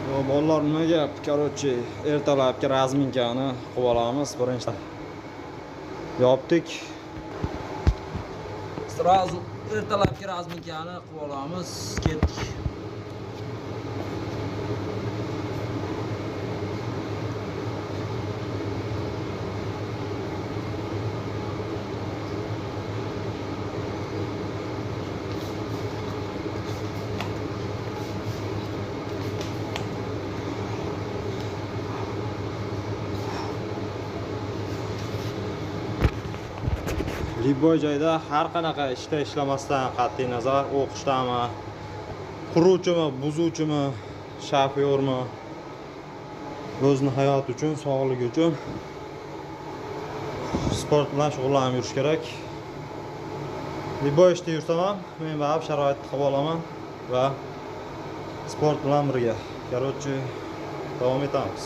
Bolalar nima gap? Короче, ertalabki razminkani qilib olamiz. Birinchi yopdik. Sразу ertalabki razminkani qilib olamiz. Ketdik. Libboy joyda har qanaqa ishda ishlamasdan qat'iy nazar, o'qishdami, quruvchimi, buzuvchimi, shofyormi, o'zining hayoti uchun, sog'ligi uchun sport bilan shug'ullanib yurish kerak. Libboy ishda yursam ham men baribir sharoitni qilib olaman va sport bilan birga. Короче, davom etamiz.